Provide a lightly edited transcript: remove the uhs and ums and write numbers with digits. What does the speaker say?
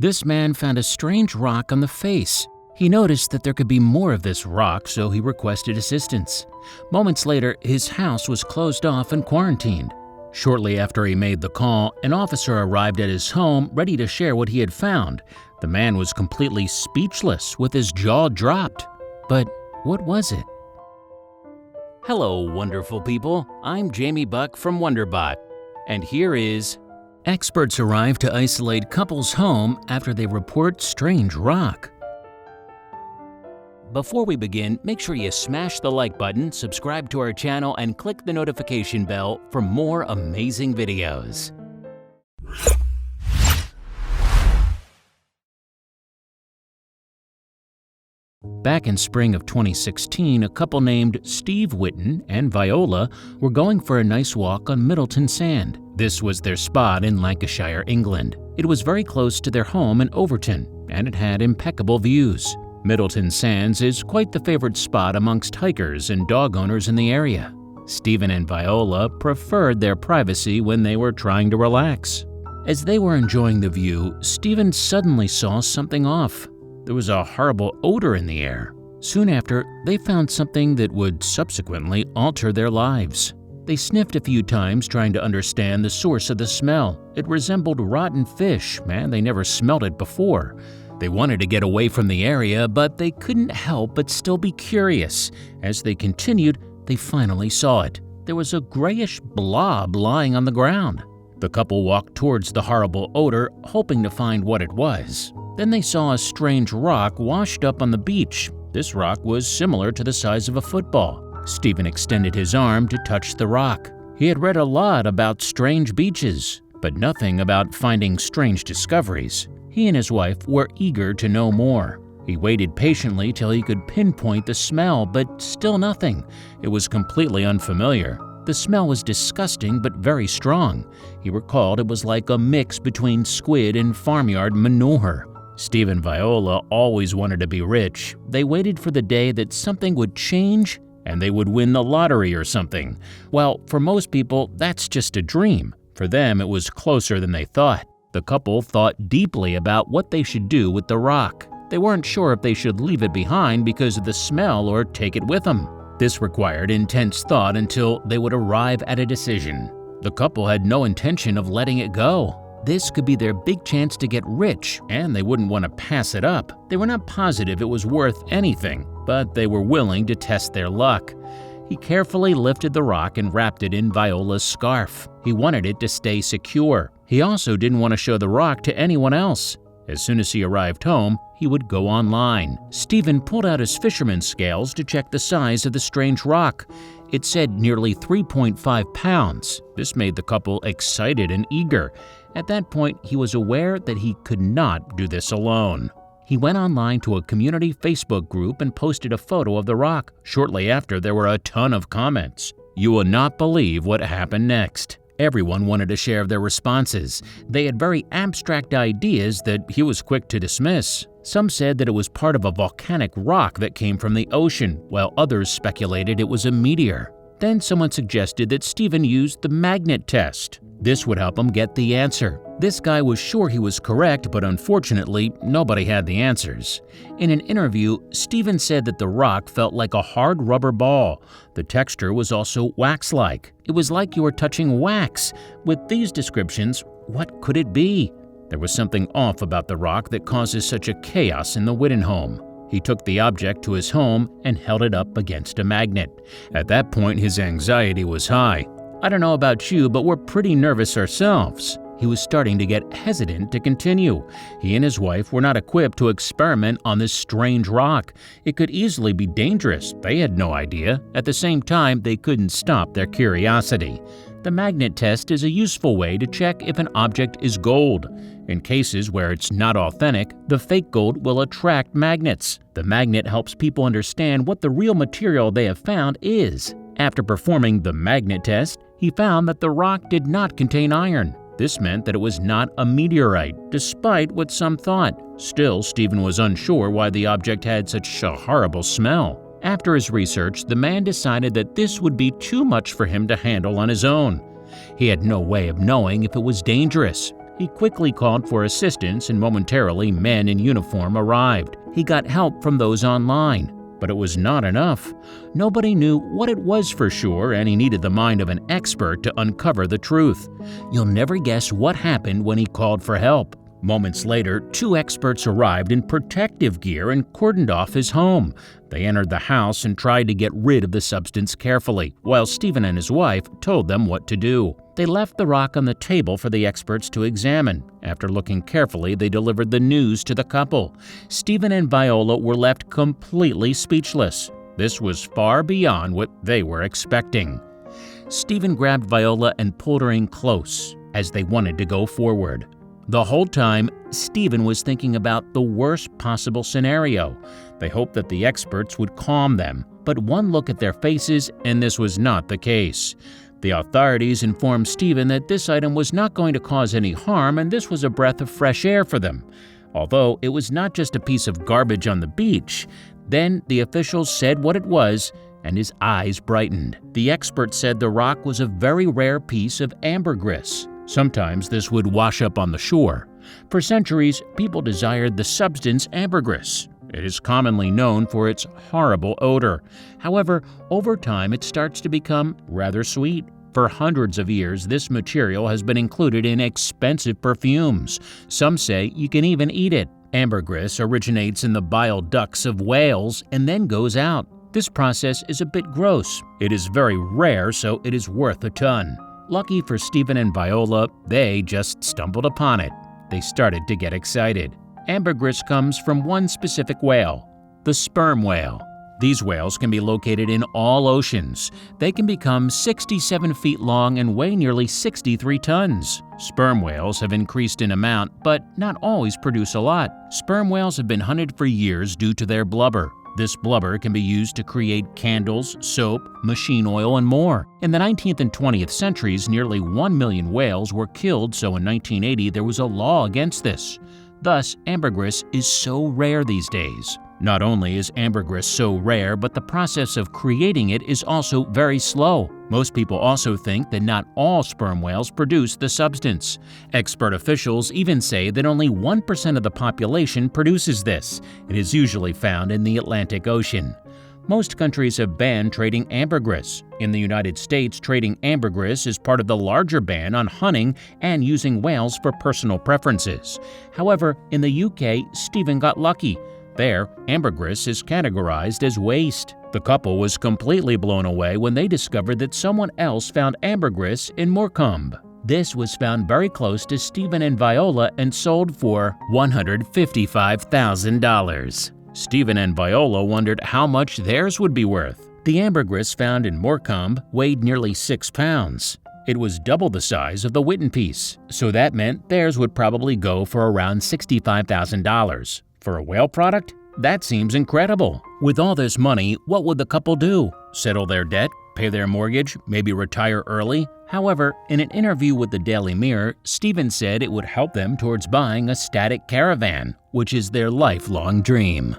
This man found a strange rock on the face. He noticed that there could be more of this rock, so he requested assistance. Moments later, his house was closed off and quarantined. Shortly after he made the call, an officer arrived at his home ready to share what he had found. The man was completely speechless, with his jaw dropped. But what was it? Hello, wonderful people. I'm Jamie Buck from WonderBot. And here is... Experts arrive to isolate couple's home after they report strange rock. Before we begin, make sure you smash the like button, subscribe to our channel, and click the notification bell for more amazing videos. Back in spring of 2016, a couple named Steve Whitten and Viola were going for a nice walk on Middleton Sand. This was their spot in Lancashire, England. It was very close to their home in Overton, and it had impeccable views. Middleton Sands is quite the favorite spot amongst hikers and dog owners in the area. Stephen and Viola preferred their privacy when they were trying to relax. As they were enjoying the view, Stephen suddenly saw something off. There was a horrible odor in the air. Soon after, they found something that would subsequently alter their lives. They sniffed a few times trying to understand the source of the smell. It resembled rotten fish, and they never smelled it before. They wanted to get away from the area, but they couldn't help but still be curious. As they continued, they finally saw it. There was a grayish blob lying on the ground. The couple walked towards the horrible odor, hoping to find what it was. Then they saw a strange rock washed up on the beach. This rock was similar to the size of a football. Stephen extended his arm to touch the rock. He had read a lot about strange beaches, but nothing about finding strange discoveries. He and his wife were eager to know more. He waited patiently till he could pinpoint the smell, but still nothing. It was completely unfamiliar. The smell was disgusting but very strong. He recalled it was like a mix between squid and farmyard manure. Steve and Viola always wanted to be rich. They waited for the day that something would change and they would win the lottery or something. Well, for most people, that's just a dream. For them, it was closer than they thought. The couple thought deeply about what they should do with the rock. They weren't sure if they should leave it behind because of the smell or take it with them. This required intense thought until they would arrive at a decision. The couple had no intention of letting it go. This could be their big chance to get rich, and they wouldn't want to pass it up. They were not positive it was worth anything, but they were willing to test their luck. He carefully lifted the rock and wrapped it in Viola's scarf. He wanted it to stay secure. He also didn't want to show the rock to anyone else. As soon as he arrived home, he would go online. Stephen pulled out his fisherman's scales to check the size of the strange rock. It said nearly 3.5 pounds. This made the couple excited and eager. At that point, he was aware that he could not do this alone. He went online to a community Facebook group and posted a photo of the rock. Shortly after, there were a ton of comments. You will not believe what happened next. Everyone wanted to share their responses. They had very abstract ideas that he was quick to dismiss. Some said that it was part of a volcanic rock that came from the ocean, while others speculated it was a meteor. Then someone suggested that Stephen used the magnet test. This would help him get the answer. This guy was sure he was correct, but unfortunately, nobody had the answers. In an interview, Stephen said that the rock felt like a hard rubber ball. The texture was also wax-like. It was like you were touching wax. With these descriptions, what could it be? There was something off about the rock that causes such a chaos in the Whitten home. He took the object to his home and held it up against a magnet. At that point, his anxiety was high. I don't know about you, but we're pretty nervous ourselves. He was starting to get hesitant to continue. He and his wife were not equipped to experiment on this strange rock. It could easily be dangerous. They had no idea. At the same time, they couldn't stop their curiosity. The magnet test is a useful way to check if an object is gold. In cases where it's not authentic, the fake gold will attract magnets. The magnet helps people understand what the real material they have found is. After performing the magnet test, he found that the rock did not contain iron. This meant that it was not a meteorite, despite what some thought. Still, Stephen was unsure why the object had such a horrible smell. After his research, the man decided that this would be too much for him to handle on his own. He had no way of knowing if it was dangerous. He quickly called for assistance and momentarily men in uniform arrived. He got help from those online. But it was not enough. Nobody knew what it was for sure, and he needed the mind of an expert to uncover the truth. You'll never guess what happened when he called for help. Moments later, 2 experts arrived in protective gear and cordoned off his home. They entered the house and tried to get rid of the substance carefully, while Stephen and his wife told them what to do. They left the rock on the table for the experts to examine. After looking carefully, they delivered the news to the couple. Stephen and Viola were left completely speechless. This was far beyond what they were expecting. Stephen grabbed Viola and pulled her in close as they wanted to go forward. The whole time, Stephen was thinking about the worst possible scenario. They hoped that the experts would calm them, but one look at their faces and this was not the case. The authorities informed Stephen that this item was not going to cause any harm and this was a breath of fresh air for them. Although it was not just a piece of garbage on the beach, then the officials said what it was and his eyes brightened. The expert said the rock was a very rare piece of ambergris. Sometimes this would wash up on the shore. For centuries, people desired the substance ambergris. It is commonly known for its horrible odor. However, over time it starts to become rather sweet. For hundreds of years, this material has been included in expensive perfumes. Some say you can even eat it. Ambergris originates in the bile ducts of whales and then goes out. This process is a bit gross. It is very rare, so it is worth a ton. Lucky for Stephen and Viola, they just stumbled upon it. They started to get excited. Ambergris comes from one specific whale, the sperm whale. These whales can be located in all oceans. They can become 67 feet long and weigh nearly 63 tons. Sperm whales have increased in amount, but not always produce a lot. Sperm whales have been hunted for years due to their blubber. This blubber can be used to create candles, soap, machine oil, and more. In the 19th and 20th centuries, nearly 1 million whales were killed, so in 1980 there was a law against this. Thus, ambergris is so rare these days. Not only is ambergris so rare, but the process of creating it is also very slow. Most people also think that not all sperm whales produce the substance. Expert officials even say that only 1% of the population produces this. It is usually found in the Atlantic Ocean. Most countries have banned trading ambergris. In the United States, trading ambergris is part of the larger ban on hunting and using whales for personal preferences. However, in the UK, Stephen got lucky. There, ambergris is categorized as waste. The couple was completely blown away when they discovered that someone else found ambergris in Morecambe. This was found very close to Stephen and Viola and sold for $155,000. Stephen and Viola wondered how much theirs would be worth. The ambergris found in Morecambe weighed nearly 6 pounds. It was double the size of the Whitten piece, so that meant theirs would probably go for around $65,000. For a whale product? That seems incredible. With all this money, what would the couple do? Settle their debt? Pay their mortgage? Maybe retire early? However, in an interview with the Daily Mirror, Stephen said it would help them towards buying a static caravan, which is their lifelong dream.